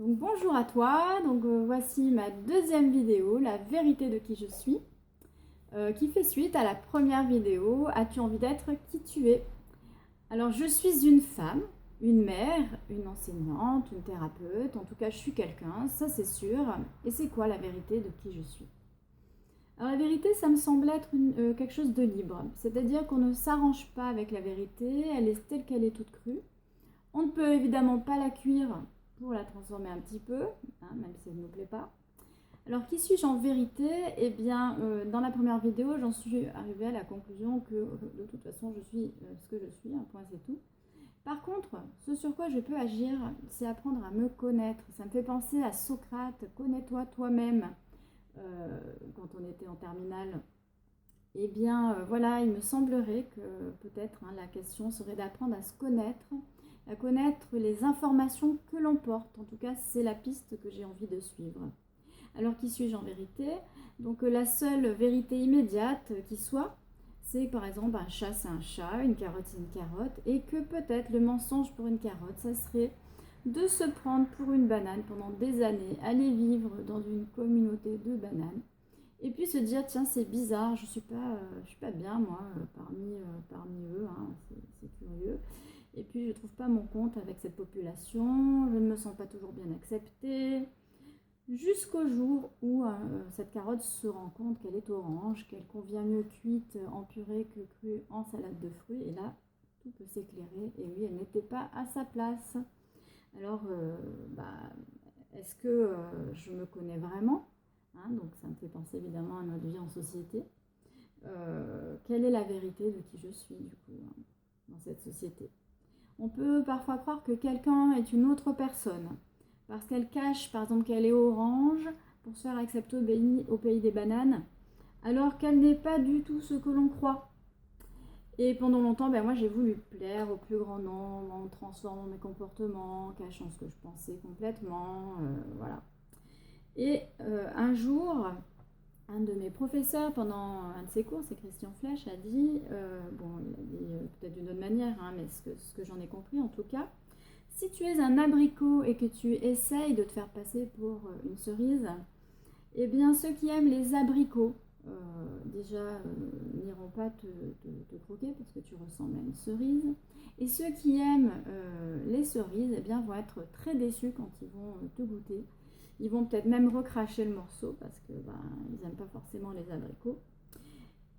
Donc bonjour à toi, voici ma deuxième vidéo, la vérité de qui je suis, qui fait suite à la première vidéo, as-tu envie d'être qui tu es? Alors je suis une femme, une mère, une enseignante, une thérapeute, en tout cas je suis quelqu'un, ça c'est sûr. Et c'est quoi la vérité de qui je suis? Alors la vérité, ça me semble être quelque chose de libre, c'est-à-dire qu'on ne s'arrange pas avec la vérité, elle est telle qu'elle est toute crue. On ne peut évidemment pas la cuire pour la transformer un petit peu, même si elle ne nous plaît pas. Alors qui suis-je en vérité? Eh bien, dans la première vidéo, j'en suis arrivée à la conclusion que de toute façon, je suis ce que je suis, un point c'est tout. Par contre, ce sur quoi je peux agir, c'est apprendre à me connaître. Ça me fait penser à Socrate, connais-toi toi-même, quand on était en terminale. Eh bien, voilà, il me semblerait que peut-être la question serait d'apprendre à se connaître, à connaître les informations que l'on porte. En tout cas, c'est la piste que j'ai envie de suivre. Alors, qui suis-je en vérité? Donc, la seule vérité immédiate qui soit, c'est par exemple un chat, c'est un chat, une carotte, c'est une carotte, et que peut-être le mensonge pour une carotte, ça serait de se prendre pour une banane pendant des années, aller vivre dans une communauté de bananes, et puis se dire, tiens, c'est bizarre, je suis pas bien, moi, parmi eux, c'est curieux. Et puis, je ne trouve pas mon compte avec cette population, je ne me sens pas toujours bien acceptée. Jusqu'au jour où cette carotte se rend compte qu'elle est orange, qu'elle convient mieux cuite en purée que crue en salade de fruits. Et là, tout peut s'éclairer. Et oui, elle n'était pas à sa place. Alors, est-ce que je me connais vraiment? Donc ça me fait penser évidemment à notre vie en société. Quelle est la vérité de qui je suis du coup dans cette société? On peut parfois croire que quelqu'un est une autre personne parce qu'elle cache par exemple qu'elle est orange pour se faire accepter au pays des bananes, alors qu'elle n'est pas du tout ce que l'on croit. Et pendant longtemps, moi j'ai voulu plaire au plus grand nombre en transformant mes comportements, cachant ce que je pensais complètement, voilà. Et un jour, un de mes professeurs, pendant un de ses cours, c'est Christian Flech, a dit, il a dit peut-être d'une autre manière, mais ce que j'en ai compris en tout cas, si tu es un abricot et que tu essayes de te faire passer pour une cerise, eh bien ceux qui aiment les abricots, n'iront pas te croquer parce que tu ressembles à une cerise. Et ceux qui aiment les cerises, eh bien, vont être très déçus quand ils vont te goûter. Ils vont peut-être même recracher le morceau parce que ils n'aiment pas forcément les abricots.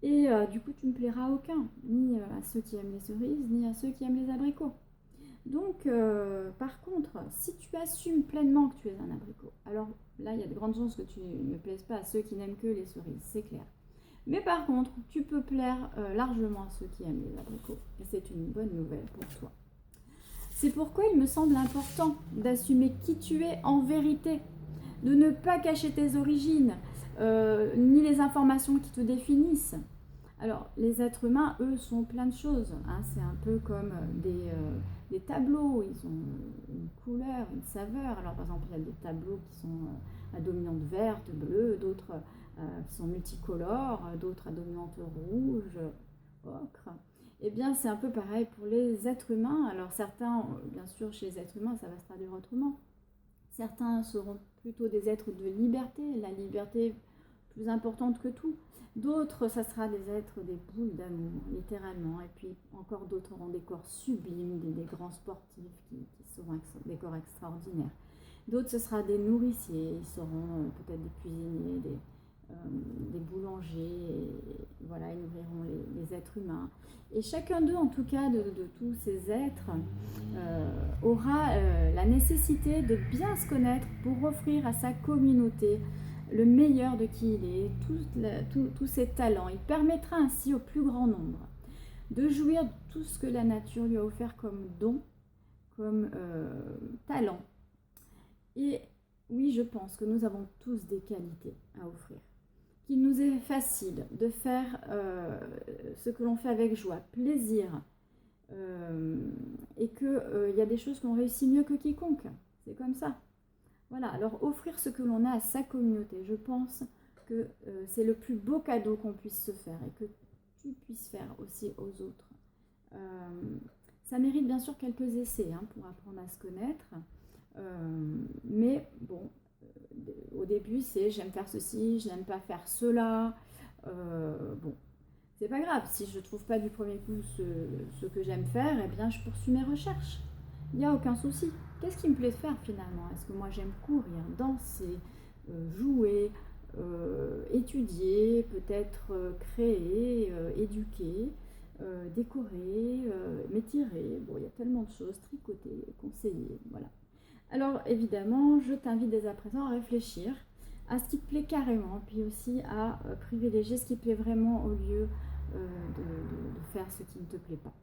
Et du coup, tu ne plairas à aucun, ni à ceux qui aiment les cerises, ni à ceux qui aiment les abricots. Donc, par contre, si tu assumes pleinement que tu es un abricot, alors là, il y a de grandes chances que tu ne plaises pas à ceux qui n'aiment que les cerises, c'est clair. Mais par contre, tu peux plaire largement à ceux qui aiment les abricots. Et c'est une bonne nouvelle pour toi. C'est pourquoi il me semble important d'assumer qui tu es en vérité, de ne pas cacher tes origines, ni les informations qui te définissent. Alors, les êtres humains, eux, sont plein de choses. C'est un peu comme des tableaux. Ils ont une couleur, une saveur. Alors, par exemple, il y a des tableaux qui sont à dominante verte, bleue, d'autres qui sont multicolores, d'autres à dominante rouge, ocre. Eh bien, c'est un peu pareil pour les êtres humains. Alors, certains, bien sûr, chez les êtres humains, ça va se traduire autrement. Certains seront plutôt des êtres de liberté, la liberté plus importante que tout. D'autres, ça sera des êtres, des boules d'amour, littéralement. Et puis encore d'autres auront des corps sublimes, des grands sportifs qui seront des corps extraordinaires. D'autres, ce sera des nourriciers, ils seront peut-être des cuisiniers, des boulangers, et voilà, ils nourriront les êtres humains. Et chacun d'eux, en tout cas, de tous ces êtres, aura la nécessité de bien se connaître pour offrir à sa communauté le meilleur de qui il est, tous ses talents. Il permettra ainsi au plus grand nombre de jouir de tout ce que la nature lui a offert comme don, comme talent. Et oui, je pense que nous avons tous des qualités à offrir. Qu'il nous est facile de faire ce que l'on fait avec joie, plaisir, et qu'il y a des choses qu'on réussit mieux que quiconque. C'est comme ça. Voilà, alors offrir ce que l'on a à sa communauté, je pense que c'est le plus beau cadeau qu'on puisse se faire et que tu puisses faire aussi aux autres. Ça mérite bien sûr quelques essais pour apprendre à se connaître. Mais bon, au début, c'est j'aime faire ceci, je n'aime pas faire cela. Bon, c'est pas grave. Si je ne trouve pas du premier coup ce que j'aime faire, eh bien, je poursuis mes recherches. Il n'y a aucun souci. Qu'est-ce qui me plaît de faire finalement? Est-ce que moi j'aime courir, danser, jouer, étudier, peut-être créer, éduquer, décorer, m'étirer? Bon, il y a tellement de choses, tricoter, conseiller, voilà. Alors évidemment, je t'invite dès à présent à réfléchir à ce qui te plaît carrément, puis aussi à privilégier ce qui te plaît vraiment au lieu de faire ce qui ne te plaît pas.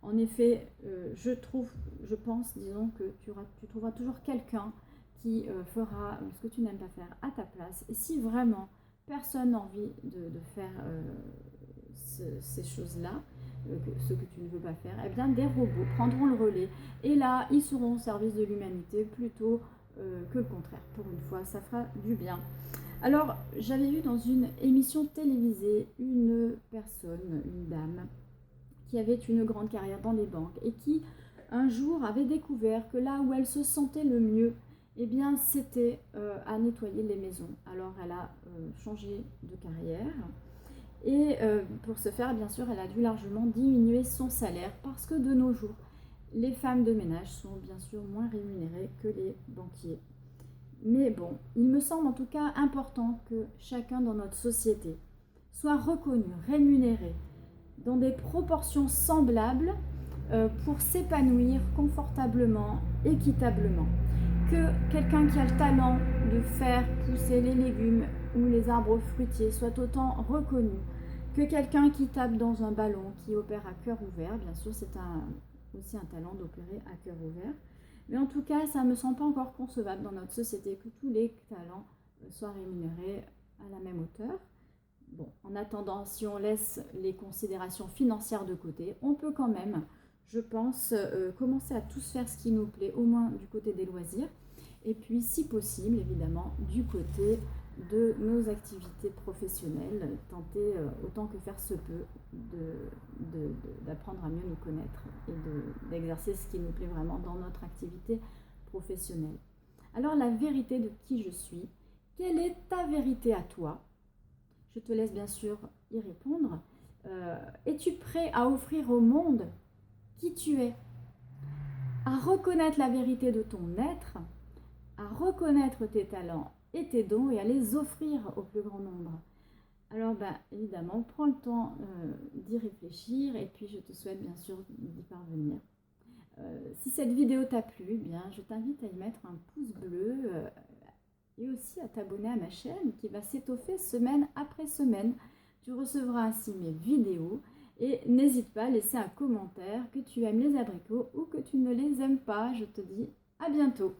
En effet, je pense, disons, que tu trouveras toujours quelqu'un qui fera ce que tu n'aimes pas faire à ta place. Et si vraiment personne n'a envie de faire ces choses-là, ce que tu ne veux pas faire, eh bien des robots prendront le relais. Et là, ils seront au service de l'humanité plutôt que le contraire. Pour une fois, ça fera du bien. Alors, j'avais vu dans une émission télévisée une personne, une dame, qui avait une grande carrière dans les banques et qui, un jour, avait découvert que là où elle se sentait le mieux, eh bien, c'était à nettoyer les maisons. Alors, elle a changé de carrière et pour ce faire, bien sûr, elle a dû largement diminuer son salaire parce que de nos jours, les femmes de ménage sont bien sûr moins rémunérées que les banquiers. Mais bon, il me semble en tout cas important que chacun dans notre société soit reconnu, rémunéré, dans des proportions semblables pour s'épanouir confortablement, équitablement. Que quelqu'un qui a le talent de faire pousser les légumes ou les arbres fruitiers soit autant reconnu que quelqu'un qui tape dans un ballon, qui opère à cœur ouvert. Bien sûr, c'est aussi un talent d'opérer à cœur ouvert. Mais en tout cas, ça ne me semble pas encore concevable dans notre société que tous les talents soient rémunérés à la même hauteur. Bon, en attendant, si on laisse les considérations financières de côté, on peut quand même, je pense, commencer à tous faire ce qui nous plaît, au moins du côté des loisirs, et puis si possible, évidemment, du côté de nos activités professionnelles, tenter autant que faire se peut d'apprendre à mieux nous connaître et d'exercer ce qui nous plaît vraiment dans notre activité professionnelle. Alors la vérité de qui je suis, quelle est ta vérité à toi? Je te laisse bien sûr y répondre. Es-tu prêt à offrir au monde qui tu es? À reconnaître la vérité de ton être, à reconnaître tes talents et tes dons et à les offrir au plus grand nombre. Alors évidemment, prends le temps d'y réfléchir et puis je te souhaite bien sûr d'y parvenir. Si cette vidéo t'a plu, bien, je t'invite à y mettre un pouce bleu et aussi à t'abonner à ma chaîne qui va s'étoffer semaine après semaine. Tu recevras ainsi mes vidéos et n'hésite pas à laisser un commentaire que tu aimes les abricots ou que tu ne les aimes pas. Je te dis à bientôt.